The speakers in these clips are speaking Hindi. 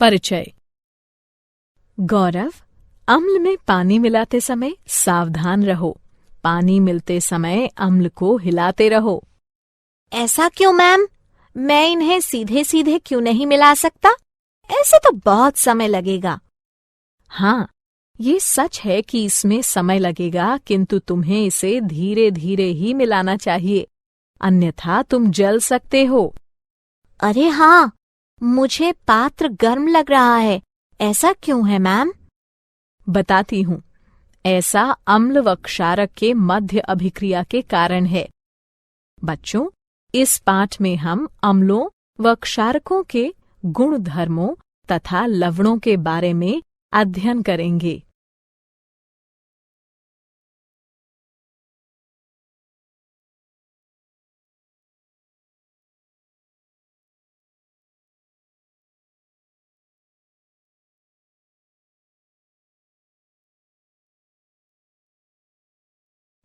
परिचय। गौरव, अम्ल में पानी मिलाते समय सावधान रहो। पानी मिलते समय अम्ल को हिलाते रहो। ऐसा क्यों मैम? मैं इन्हें सीधे सीधे क्यों नहीं मिला सकता? ऐसे तो बहुत समय लगेगा। हाँ, ये सच है कि इसमें समय लगेगा, किंतु तुम्हें इसे धीरे धीरे ही मिलाना चाहिए, अन्यथा तुम जल सकते हो। अरे हाँ, मुझे पात्र गर्म लग रहा है। ऐसा क्यों है मैम? बताती हूँ। ऐसा अम्ल व क्षारक के मध्य अभिक्रिया के कारण है। बच्चों, इस पाठ में हम अम्लों व क्षारकों के गुण धर्मों तथा लवणों के बारे में अध्ययन करेंगे।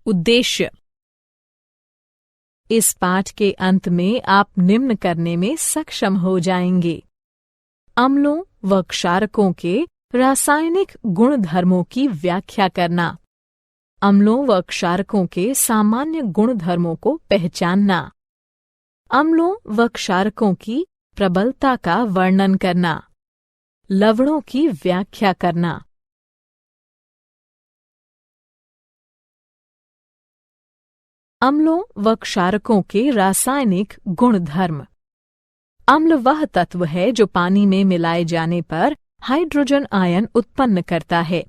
उद्देश्य। इस पाठ के अंत में आप निम्न करने में सक्षम हो जाएंगे: अम्लों व क्षारकों के रासायनिक गुण धर्मों की व्याख्या करना, अम्लों व क्षारकों के सामान्य गुण धर्मों को पहचानना, अम्लों व क्षारकों की प्रबलता का वर्णन करना, लवणों की व्याख्या करना। अम्लों व क्षारकों के रासायनिक गुण धर्म। अम्ल वह तत्व है जो पानी में मिलाए जाने पर हाइड्रोजन आयन उत्पन्न करता है,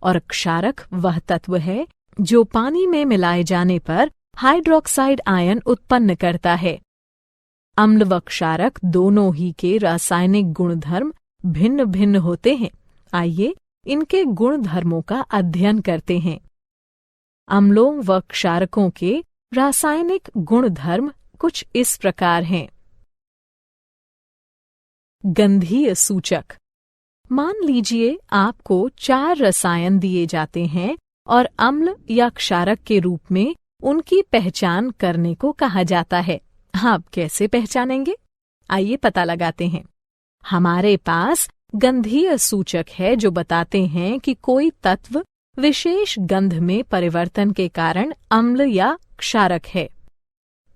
और क्षारक वह तत्व है जो पानी में मिलाए जाने पर हाइड्रोक्साइड आयन उत्पन्न करता है। अम्ल व क्षारक दोनों ही के रासायनिक गुणधर्म भिन्न भिन्न होते हैं। आइए इनके गुण धर्मों का अध्ययन करते हैं। अम्लों व क्षारकों के रासायनिक गुण धर्म कुछ इस प्रकार हैं। गंधीय सूचक। मान लीजिए आपको 4 रसायन दिए जाते हैं और अम्ल या क्षारक के रूप में उनकी पहचान करने को कहा जाता है। आप कैसे पहचानेंगे? आइए पता लगाते हैं। हमारे पास गंधीय सूचक है जो बताते हैं कि कोई तत्व विशेष गंध में परिवर्तन के कारण अम्ल या क्षारक है।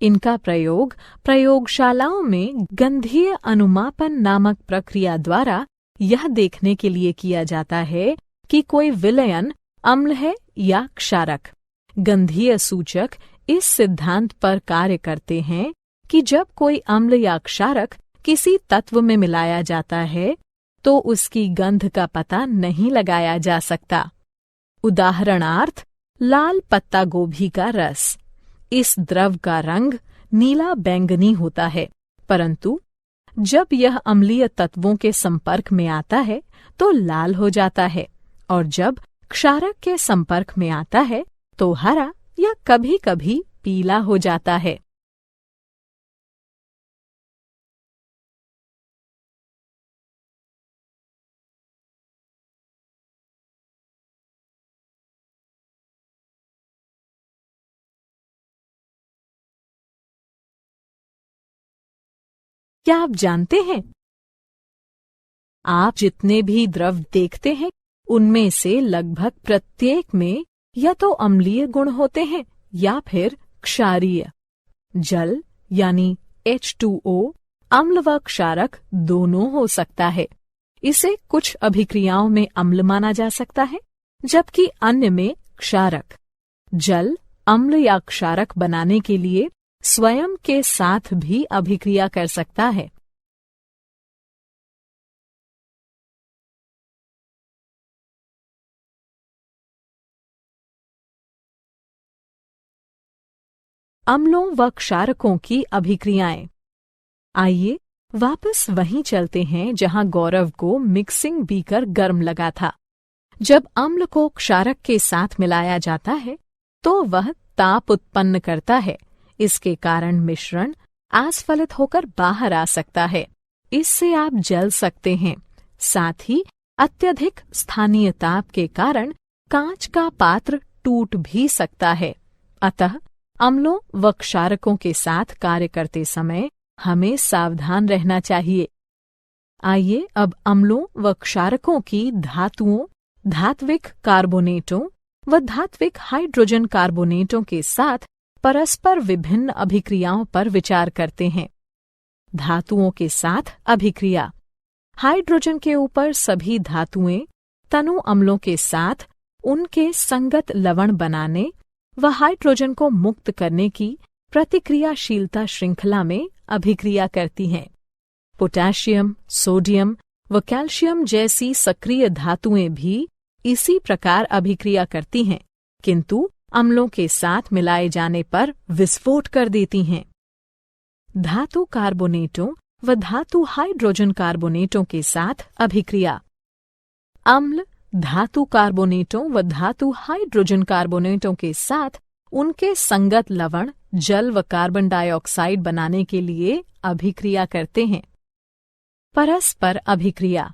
इनका प्रयोग प्रयोगशालाओं में गंधीय अनुमापन नामक प्रक्रिया द्वारा यह देखने के लिए किया जाता है कि कोई विलयन अम्ल है या क्षारक। गंधीय सूचक इस सिद्धांत पर कार्य करते हैं कि जब कोई अम्ल या क्षारक किसी तत्व में मिलाया जाता है तो उसकी गंध का पता नहीं लगाया जा सकता। उदाहरणार्थ, लाल पत्ता गोभी का रस। इस द्रव का रंग नीला बैंगनी होता है, परंतु जब यह अम्लीय तत्वों के संपर्क में आता है तो लाल हो जाता है, और जब क्षारक के संपर्क में आता है तो हरा या कभी कभी पीला हो जाता है। क्या आप जानते हैं, आप जितने भी द्रव देखते हैं उनमें से लगभग प्रत्येक में या तो अम्लीय गुण होते हैं या फिर क्षारीय। जल यानी H2O अम्ल व क्षारक दोनों हो सकता है। इसे कुछ अभिक्रियाओं में अम्ल माना जा सकता है, जबकि अन्य में क्षारक। जल अम्ल या क्षारक बनाने के लिए स्वयं के साथ भी अभिक्रिया कर सकता है। अम्लों व क्षारकों की अभिक्रियाएं। आइए वापस वहीं चलते हैं जहां गौरव को मिक्सिंग बीकर गर्म लगा था। जब अम्ल को क्षारक के साथ मिलाया जाता है तो वह ताप उत्पन्न करता है। इसके कारण मिश्रण आस्फलित होकर बाहर आ सकता है। इससे आप जल सकते हैं। साथ ही अत्यधिक स्थानीय ताप के कारण कांच का पात्र टूट भी सकता है। अतः अम्लों व क्षारकों के साथ कार्य करते समय हमें सावधान रहना चाहिए। आइए अब अम्लों व क्षारकों की धातुओं, धात्विक कार्बोनेटों व धात्विक हाइड्रोजन कार्बोनेटों के साथ परस्पर विभिन्न अभिक्रियाओं पर विचार करते हैं। धातुओं के साथ अभिक्रिया। हाइड्रोजन के ऊपर सभी धातुएं तनु अम्लों के साथ उनके संगत लवण बनाने व हाइड्रोजन को मुक्त करने की प्रतिक्रियाशीलता श्रृंखला में अभिक्रिया करती हैं। पोटेशियम, सोडियम व कैल्शियम जैसी सक्रिय धातुएं भी इसी प्रकार अभिक्रिया करती हैं, किंतु अम्लों के साथ मिलाए जाने पर विस्फोट कर देती हैं। धातु कार्बोनेटों व धातु हाइड्रोजन कार्बोनेटों के साथ अभिक्रिया। अम्ल धातु कार्बोनेटों व धातु हाइड्रोजन कार्बोनेटों के साथ उनके संगत लवण, जल व कार्बन डाइऑक्साइड बनाने के लिए अभिक्रिया करते हैं। परस्पर अभिक्रिया।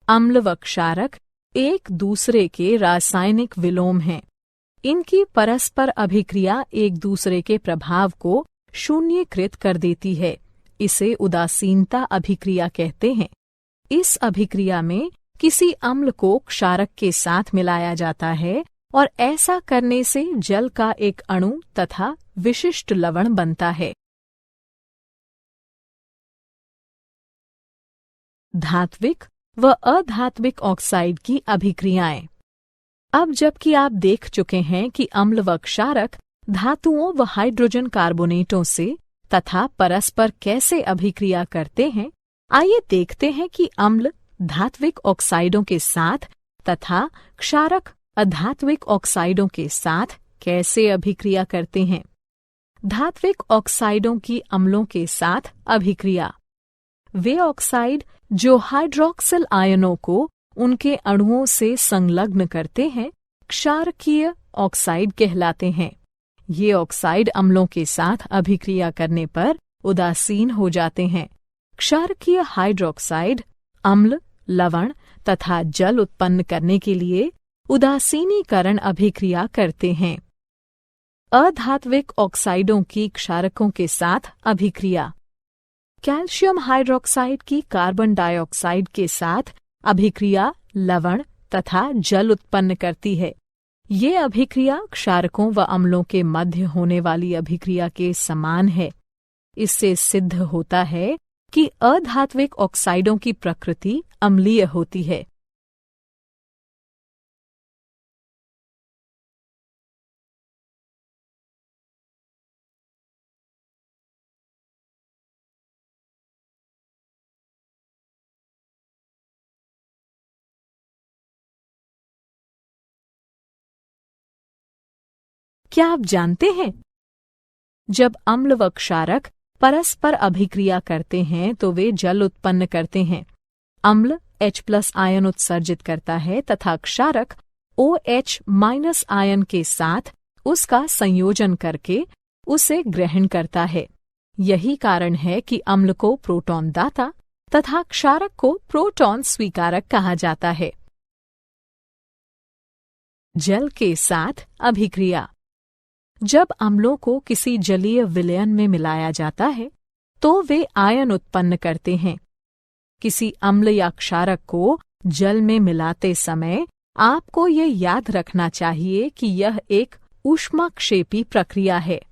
अम्ल व क्षारक एक दूसरे के रासायनिक विलोम हैं। इनकी परस्पर अभिक्रिया एक दूसरे के प्रभाव को शून्यकृत कर देती है। इसे उदासीनता अभिक्रिया कहते हैं। इस अभिक्रिया में किसी अम्ल को क्षारक के साथ मिलाया जाता है और ऐसा करने से जल का एक अणु तथा विशिष्ट लवण बनता है। धात्विक व अधात्विक ऑक्साइड की अभिक्रियाएं। अब जबकि आप देख चुके हैं कि अम्ल व क्षारक धातुओं व हाइड्रोजन कार्बोनेटों से तथा परस्पर कैसे अभिक्रिया करते हैं, आइए देखते हैं कि अम्ल धात्विक ऑक्साइडों के साथ तथा क्षारक अधात्विक ऑक्साइडों के साथ कैसे अभिक्रिया करते हैं। धात्विक ऑक्साइडों की अम्लों के साथ अभिक्रिया। वे ऑक्साइड जो हाइड्रोक्सिल आयनों को उनके अणुओं से संलग्न करते हैं, क्षारकीय ऑक्साइड कहलाते हैं। ये ऑक्साइड अम्लों के साथ अभिक्रिया करने पर उदासीन हो जाते हैं। क्षारकीय हाइड्रोक्साइड अम्ल, लवण तथा जल उत्पन्न करने के लिए उदासीनीकरण अभिक्रिया करते हैं। अधात्विक ऑक्साइडों की क्षारकों के साथ अभिक्रिया। कैल्शियम हाइड्रोक्साइड की कार्बन डाइऑक्साइड के साथ अभिक्रिया लवण तथा जल उत्पन्न करती है। ये अभिक्रिया क्षारकों व अम्लों के मध्य होने वाली अभिक्रिया के समान है। इससे सिद्ध होता है कि अधात्विक ऑक्साइडों की प्रकृति अम्लीय होती है। क्या आप जानते हैं, जब अम्ल व क्षारक परस्पर अभिक्रिया करते हैं तो वे जल उत्पन्न करते हैं। अम्ल H+ आयन उत्सर्जित करता है तथा क्षारक OH- आयन के साथ उसका संयोजन करके उसे ग्रहण करता है। यही कारण है कि अम्ल को प्रोटॉन दाता तथा क्षारक को प्रोटॉन स्वीकारक कहा जाता है। जल के साथ अभिक्रिया। जब अम्लों को किसी जलीय विलयन में मिलाया जाता है तो वे आयन उत्पन्न करते हैं। किसी अम्ल या क्षारक को जल में मिलाते समय आपको ये याद रखना चाहिए कि यह एक ऊष्माक्षेपी प्रक्रिया है।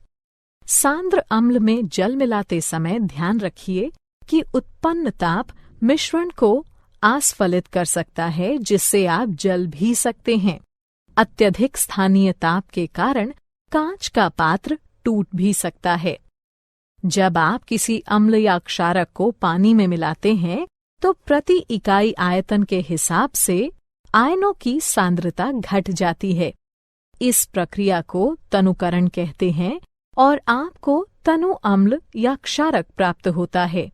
सांद्र अम्ल में जल मिलाते समय ध्यान रखिए कि उत्पन्न ताप मिश्रण को आस्फलित कर सकता है, जिससे आप जल भी सकते हैं। अत्यधिक स्थानीय ताप के कारण कांच का पात्र टूट भी सकता है। जब आप किसी अम्ल या क्षारक को पानी में मिलाते हैं तो प्रति इकाई आयतन के हिसाब से आयनों की सांद्रता घट जाती है। इस प्रक्रिया को तनुकरण कहते हैं और आपको तनु अम्ल या क्षारक प्राप्त होता है।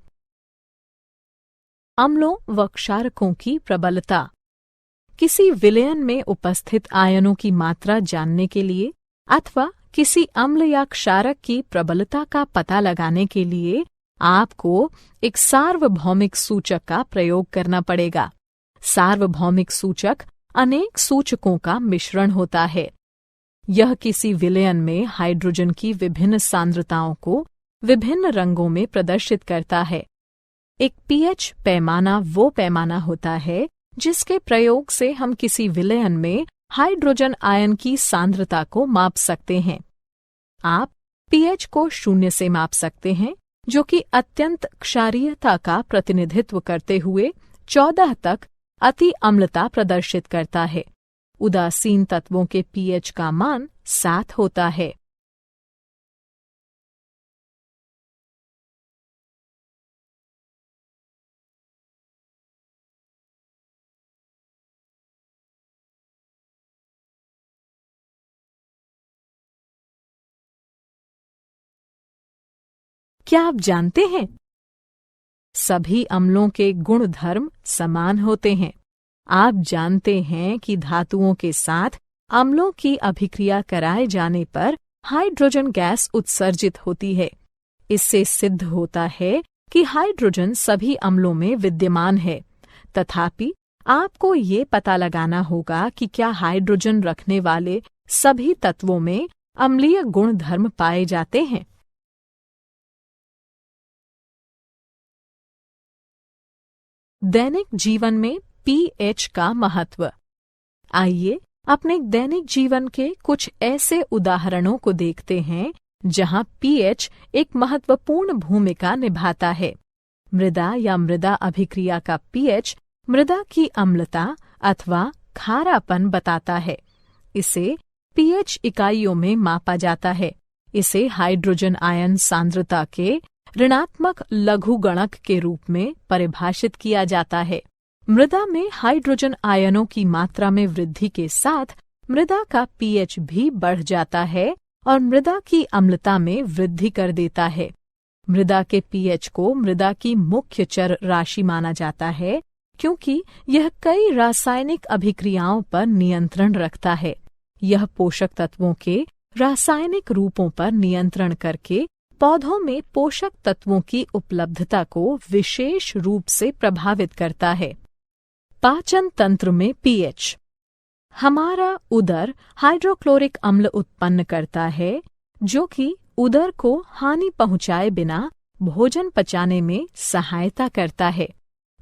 अम्लों व क्षारकों की प्रबलता। किसी विलयन में उपस्थित आयनों की मात्रा जानने के लिए अथवा किसी अम्ल या क्षारक की प्रबलता का पता लगाने के लिए आपको एक सार्वभौमिक सूचक का प्रयोग करना पड़ेगा। सार्वभौमिक सूचक अनेक सूचकों का मिश्रण होता है। यह किसी विलयन में हाइड्रोजन की विभिन्न सांद्रताओं को विभिन्न रंगों में प्रदर्शित करता है। एक पीएच पैमाना वो पैमाना होता है जिसके प्रयोग से हम किसी विलयन में हाइड्रोजन आयन की सांद्रता को माप सकते हैं। आप पीएच को 0 से माप सकते हैं, जो कि अत्यंत क्षारीयता का प्रतिनिधित्व करते हुए 14 तक अति अम्लता प्रदर्शित करता है। उदासीन तत्वों के पीएच का मान 7 होता है। क्या आप जानते हैं, सभी अम्लों के गुण धर्म समान होते हैं। आप जानते हैं कि धातुओं के साथ अम्लों की अभिक्रिया कराए जाने पर हाइड्रोजन गैस उत्सर्जित होती है। इससे सिद्ध होता है कि हाइड्रोजन सभी अम्लों में विद्यमान है। तथापि आपको ये पता लगाना होगा कि क्या हाइड्रोजन रखने वाले सभी तत्वों में अम्लीय गुण धर्म पाए जाते हैं। दैनिक जीवन में पीएच का महत्व। आइए अपने दैनिक जीवन के कुछ ऐसे उदाहरणों को देखते हैं जहां पीएच एक महत्वपूर्ण भूमिका निभाता है। मृदा या मृदा अभिक्रिया का पीएच मृदा की अम्लता अथवा खारापन बताता है। इसे पीएच इकाइयों में मापा जाता है। इसे हाइड्रोजन आयन सांद्रता के ऋणात्मक लघुगणक के रूप में परिभाषित किया जाता है। मृदा में हाइड्रोजन आयनों की मात्रा में वृद्धि के साथ मृदा का पीएच भी बढ़ जाता है और मृदा की अम्लता में वृद्धि कर देता है। मृदा के पीएच को मृदा की मुख्य चर राशि माना जाता है, क्योंकि यह कई रासायनिक अभिक्रियाओं पर नियंत्रण रखता है। यह पोषक तत्वों के रासायनिक रूपों पर नियंत्रण करके पौधों में पोषक तत्वों की उपलब्धता को विशेष रूप से प्रभावित करता है। पाचन तंत्र में पीएच। हमारा उदर हाइड्रोक्लोरिक अम्ल उत्पन्न करता है, जो कि उदर को हानि पहुंचाए बिना भोजन पचाने में सहायता करता है।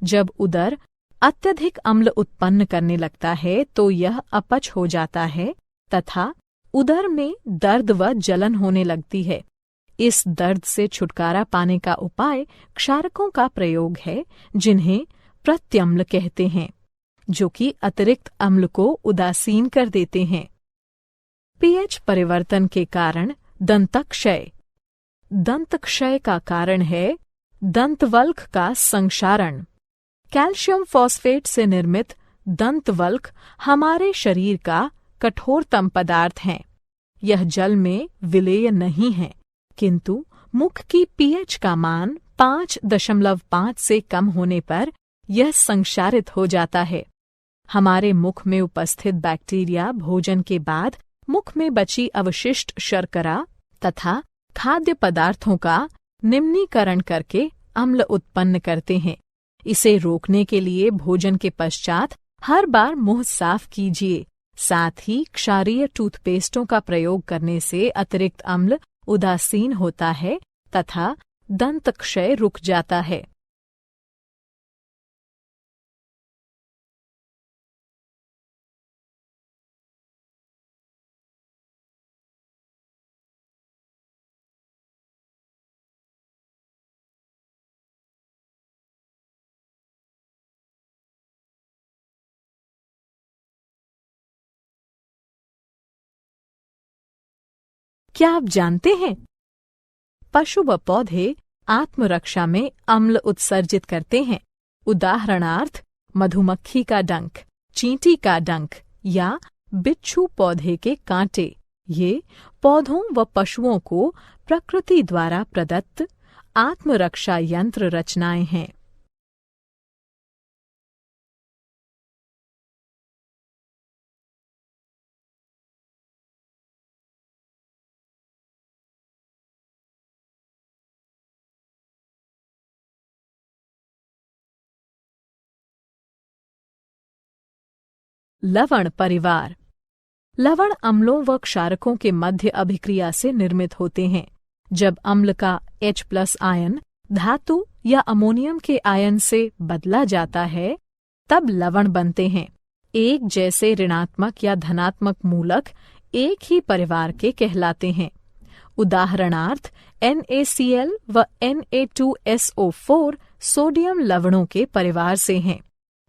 जब उदर अत्यधिक अम्ल उत्पन्न करने लगता है तो यह अपच हो जाता है तथा उदर में दर्द व जलन होने लगती है। इस दर्द से छुटकारा पाने का उपाय क्षारकों का प्रयोग है, जिन्हें प्रत्यम्ल कहते हैं, जो कि अतिरिक्त अम्ल को उदासीन कर देते हैं। पीएच परिवर्तन के कारण दंतक्षय। दंतक्षय का कारण है दंतवल्क का संक्षारण। कैल्शियम फॉस्फेट से निर्मित दंतवल्क हमारे शरीर का कठोरतम पदार्थ है। यह जल में विलेय नहीं है, किंतु मुख की पीएच का मान 5.5 से कम होने पर यह संक्षारित हो जाता है। हमारे मुख में उपस्थित बैक्टीरिया भोजन के बाद मुख में बची अवशिष्ट शर्करा तथा खाद्य पदार्थों का निम्नीकरण करके अम्ल उत्पन्न करते हैं। इसे रोकने के लिए भोजन के पश्चात हर बार मुंह साफ कीजिए। साथ ही क्षारीय टूथपेस्टों का प्रयोग करने से अतिरिक्त अम्ल उदासीन होता है तथा दंत क्षय रुक जाता है। क्या आप जानते हैं, पशु व पौधे आत्मरक्षा में अम्ल उत्सर्जित करते हैं। उदाहरणार्थ मधुमक्खी का डंक, चींटी का डंक या बिच्छू पौधे के कांटे। ये पौधों व पशुओं को प्रकृति द्वारा प्रदत्त आत्मरक्षा यंत्र रचनाएं हैं। लवण परिवार। लवण अम्लों व क्षारकों के मध्य अभिक्रिया से निर्मित होते हैं। जब अम्ल का H+ आयन धातु या अमोनियम के आयन से बदला जाता है, तब लवण बनते हैं। एक जैसे ऋणात्मक या धनात्मक मूलक एक ही परिवार के कहलाते हैं। उदाहरणार्थ NaCl व Na2SO4 सोडियम लवणों के परिवार से हैं।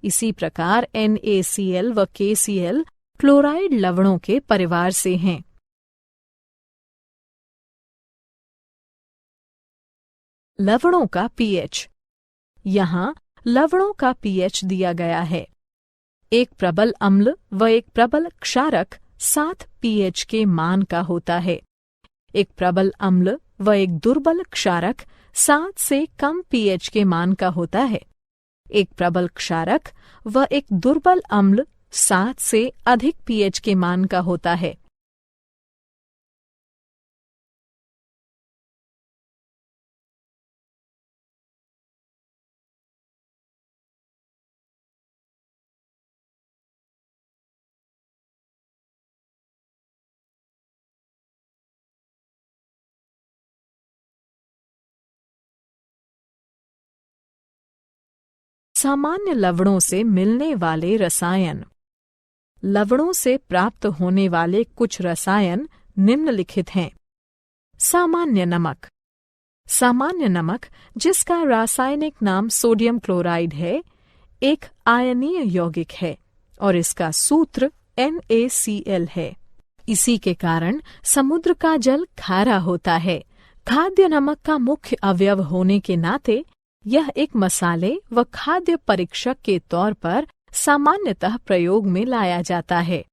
इसी प्रकार NaCl व KCl क्लोराइड लवणों के परिवार से हैं। लवणों का pH। यहाँ लवणों का pH दिया गया है। एक प्रबल अम्ल व एक प्रबल क्षारक 7 pH के मान का होता है। एक प्रबल अम्ल व एक दुर्बल क्षारक 7 से कम pH के मान का होता है। एक प्रबल क्षारक व एक दुर्बल अम्ल 7 से अधिक pH के मान का होता है। सामान्य लवणों से मिलने वाले रसायन। लवणों से प्राप्त होने वाले कुछ रसायन निम्नलिखित हैं। सामान्य नमक। सामान्य नमक, जिसका रासायनिक नाम सोडियम क्लोराइड है, एक आयनीय यौगिक है और इसका सूत्र NaCl है। इसी के कारण समुद्र का जल खारा होता है। खाद्य नमक का मुख्य अवयव होने के नाते यह एक मसाले व खाद्य परीक्षक के तौर पर सामान्यतः प्रयोग में लाया जाता है।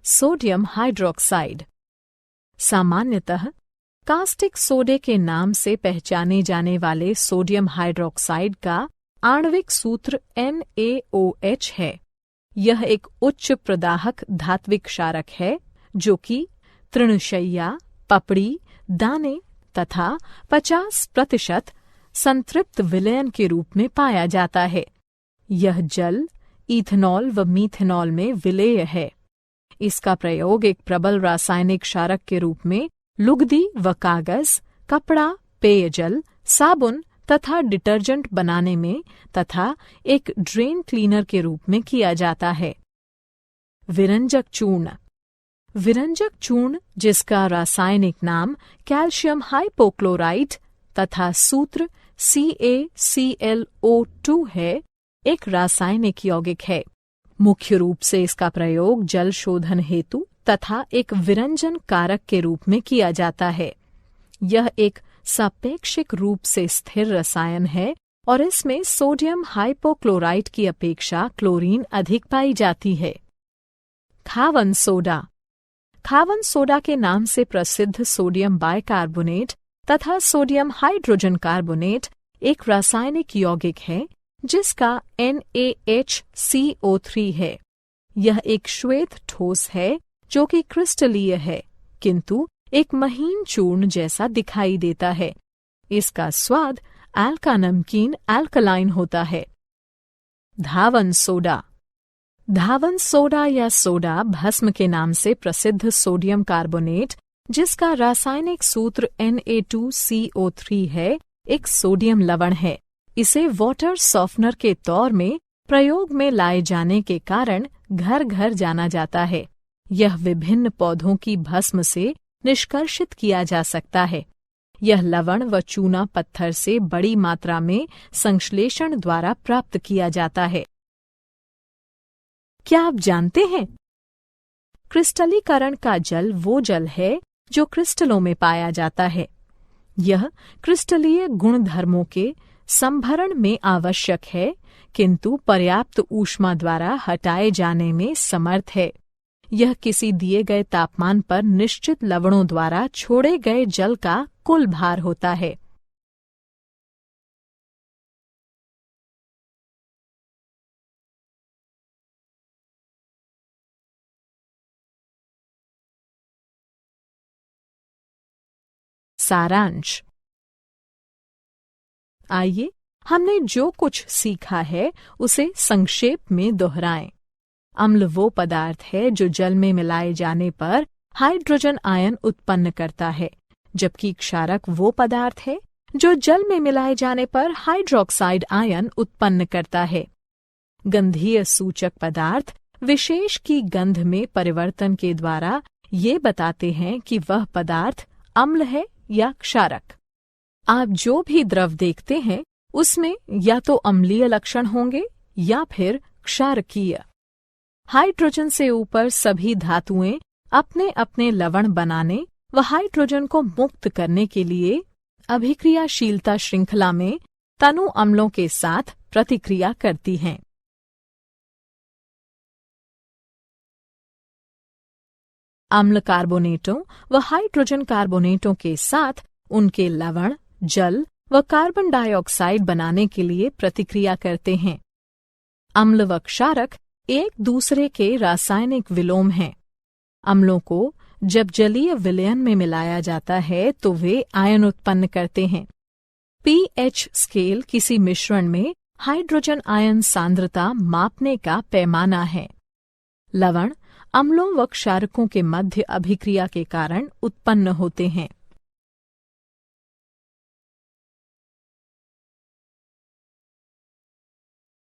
Sodium hydroxide. सामान्यतः कास्टिक सोडे के नाम से पहचाने जाने वाले सोडियम हाइड्रोक्साइड का आणविक सूत्र NaOH है। यह एक उच्च प्रदाहक धात्विक क्षारक है जो कि तृणशय्या, पपड़ी, दाने तथा 50% संतृप्त विलयन के रूप में पाया जाता है। यह जल, इथेनॉल व मीथेनॉल में विलेय है। इसका प्रयोग एक प्रबल रासायनिक क्षारक के रूप में लुगदी व कागज, कपड़ा, पेयजल, साबुन तथा डिटर्जेंट बनाने में तथा एक ड्रेन क्लीनर के रूप में किया जाता है। विरंजक चूर्ण। विरंजक चूर्ण, जिसका रासायनिक नाम कैल्शियम हाइपोक्लोराइट तथा सूत्र CaClO2 है, एक रासायनिक यौगिक है। मुख्य रूप से इसका प्रयोग जल शोधन हेतु तथा एक विरंजन कारक के रूप में किया जाता है। यह एक सापेक्षिक रूप से स्थिर रसायन है और इसमें सोडियम हाइपोक्लोराइट की अपेक्षा क्लोरीन अधिक पाई जाती है। खावन सोडा। खावन सोडा के नाम से प्रसिद्ध सोडियम बाइकार्बोनेट तथा सोडियम हाइड्रोजन कार्बोनेट एक रासायनिक यौगिक है जिसका NaHCO3 है। यह एक श्वेत ठोस है जो कि क्रिस्टलीय है, किंतु एक महीन चूर्ण जैसा दिखाई देता है। इसका स्वाद एल्का नमकीन एल्कलाइन होता है। धावन सोडा। धावन सोडा या सोडा भस्म के नाम से प्रसिद्ध सोडियम कार्बोनेट, जिसका रासायनिक सूत्र Na2CO3 है, एक सोडियम लवण है। इसे वाटर सॉफ्टनर के तौर में प्रयोग में लाए जाने के कारण घर घर जाना जाता है। यह विभिन्न पौधों की भस्म से निष्कर्षित किया जा सकता है। यह लवण व चूना पत्थर से बड़ी मात्रा में संश्लेषण द्वारा प्राप्त किया जाता है। क्या आप जानते हैं? क्रिस्टलीकरण का जल वो जल है जो क्रिस्टलों में पाया जाता है। यह क्रिस्टलीय गुणधर्मों के संभरण में आवश्यक है, किंतु पर्याप्त ऊष्मा द्वारा हटाए जाने में समर्थ है। यह किसी दिए गए तापमान पर निश्चित लवणों द्वारा छोड़े गए जल का कुल भार होता है। सारांश। आइए हमने जो कुछ सीखा है उसे संक्षेप में दोहराएं। अम्ल वो पदार्थ है जो जल में मिलाए जाने पर हाइड्रोजन आयन उत्पन्न करता है, जबकि क्षारक वो पदार्थ है जो जल में मिलाए जाने पर हाइड्रोक्साइड आयन उत्पन्न करता है। गंधीय सूचक पदार्थ विशेष की गंध में परिवर्तन के द्वारा ये बताते हैं कि वह पदार्थ अम्ल है या क्षारक। आप जो भी द्रव देखते हैं उसमें या तो अम्लीय लक्षण होंगे या फिर क्षारकीय। हाइड्रोजन से ऊपर सभी धातुएं अपने अपने लवण बनाने व हाइड्रोजन को मुक्त करने के लिए अभिक्रियाशीलता श्रृंखला में तनु अम्लों के साथ प्रतिक्रिया करती हैं। अम्ल कार्बोनेटों व हाइड्रोजन कार्बोनेटों के साथ उनके लवण, जल व कार्बन डाइऑक्साइड बनाने के लिए प्रतिक्रिया करते हैं। अम्ल व क्षारक एक दूसरे के रासायनिक विलोम हैं। अम्लों को जब जलीय विलयन में मिलाया जाता है तो वे आयन उत्पन्न करते हैं। pH स्केल किसी मिश्रण में हाइड्रोजन आयन सांद्रता मापने का पैमाना है। लवण अम्लों व क्षारकों के मध्य अभिक्रिया के कारण उत्पन्न होते हैं।